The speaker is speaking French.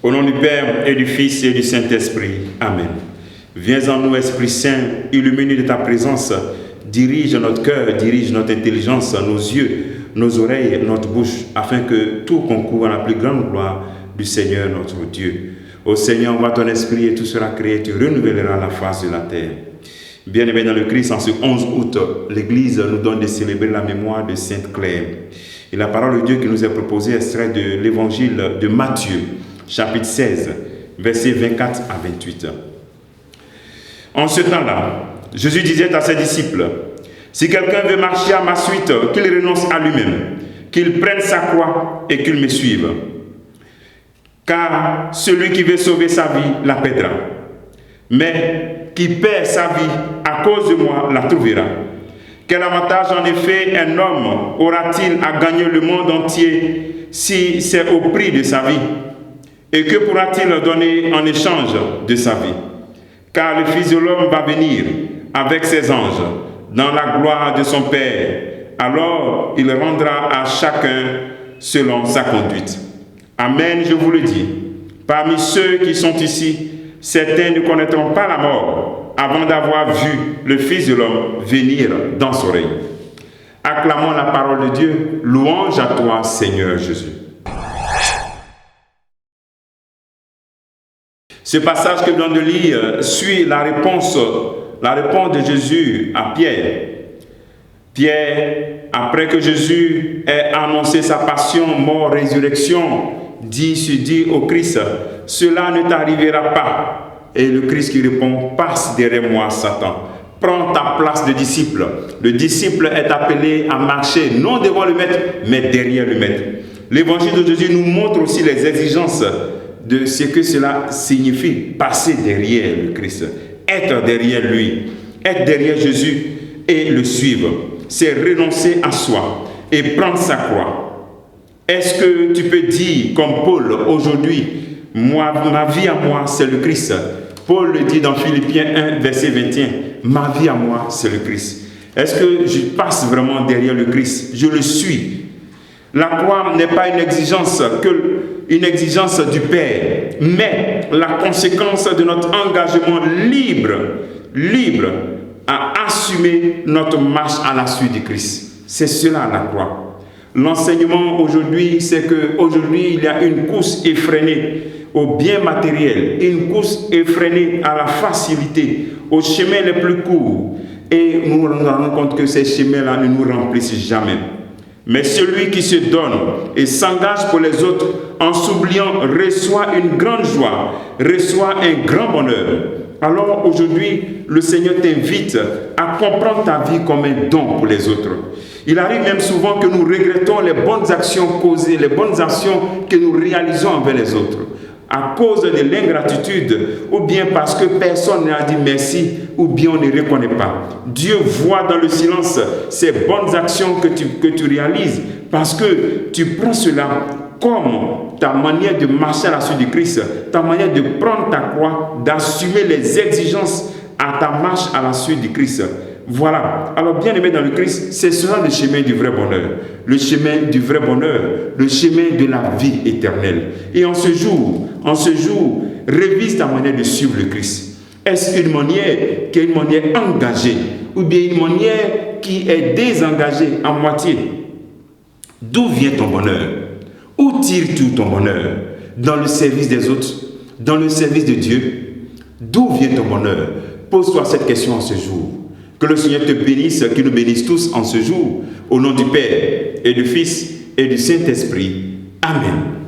Au nom du Père et du Fils et du Saint-Esprit. Amen. Viens en nous, Esprit Saint, illumine de ta présence, dirige notre cœur, dirige notre intelligence, nos yeux, nos oreilles, notre bouche, afin que tout concourt à la plus grande gloire du Seigneur notre Dieu. Ô Seigneur, envoie ton Esprit et tout sera créé, tu renouvelleras la face de la terre. Bien-aimés dans le Christ, en ce 11 août, l'Église nous donne de célébrer la mémoire de Sainte Claire. Et la parole de Dieu qui nous est proposée est extraite de l'Évangile de Matthieu, chapitre 16, versets 24 à 28. En ce temps-là, Jésus disait à ses disciples, « Si quelqu'un veut marcher à ma suite, qu'il renonce à lui-même, qu'il prenne sa croix et qu'il me suive. Car celui qui veut sauver sa vie la perdra. Mais qui perd sa vie à cause de moi la trouvera. Quel avantage en effet un homme aura-t-il à gagner le monde entier si c'est au prix de sa vie? Et que pourra-t-il donner en échange de sa vie? Car le Fils de l'homme va venir avec ses anges dans la gloire de son Père. Alors il rendra à chacun selon sa conduite. Amen, je vous le dis. Parmi ceux qui sont ici, certains ne connaîtront pas la mort avant d'avoir vu le Fils de l'homme venir dans son règne. Acclamons la parole de Dieu. Louange à toi, Seigneur Jésus. Ce passage que nous venons de lire suit la réponse de Jésus à Pierre. Pierre, après que Jésus ait annoncé sa passion, mort, résurrection, se dit au Christ, « Cela ne t'arrivera pas. » Et le Christ qui répond, « Passe derrière moi, Satan. Prends ta place de disciple. » Le disciple est appelé à marcher, non devant le maître, mais derrière le maître. L'évangile de Jésus nous montre aussi les exigences de ce que cela signifie, passer derrière le Christ, être derrière lui, être derrière Jésus et le suivre. C'est renoncer à soi et prendre sa croix. Est-ce que tu peux dire, comme Paul aujourd'hui, ma vie à moi, c'est le Christ? Paul le dit dans Philippiens 1, verset 21, ma vie à moi, c'est le Christ. Est-ce que je passe vraiment derrière le Christ? Je le suis. La croix n'est pas une exigence du Père, mais la conséquence de notre engagement libre à assumer notre marche à la suite du Christ. C'est cela la croix. L'enseignement aujourd'hui, c'est qu'aujourd'hui, il y a une course effrénée au bien matériel, une course effrénée à la facilité, aux chemins les plus courts. Et nous nous rendons compte que ces chemins-là ne nous remplissent jamais. Mais celui qui se donne et s'engage pour les autres en s'oubliant reçoit une grande joie, reçoit un grand bonheur. Alors aujourd'hui, le Seigneur t'invite à comprendre ta vie comme un don pour les autres. Il arrive même souvent que nous regrettons les bonnes actions causées, les bonnes actions que nous réalisons envers les autres, à cause de l'ingratitude, ou bien parce que personne n'a dit merci, ou bien on ne reconnaît pas. Dieu voit dans le silence ces bonnes actions que tu réalises, parce que tu prends cela comme ta manière de marcher à la suite du Christ, ta manière de prendre ta croix, d'assumer les exigences à ta marche à la suite du Christ. Voilà. Alors, bien aimé dans le Christ, c'est cela le chemin du vrai bonheur. Le chemin du vrai bonheur, le chemin de la vie éternelle. Et en ce jour, révise ta manière de suivre le Christ. Est-ce une manière qui est une manière engagée ou bien une manière qui est désengagée à moitié? D'où vient ton bonheur? Où tires-tu ton bonheur? Dans le service des autres? Dans le service de Dieu? D'où vient ton bonheur? Pose-toi cette question en ce jour. Que le Seigneur te bénisse, qu'il nous bénisse tous en ce jour. Au nom du Père et du Fils et du Saint-Esprit. Amen.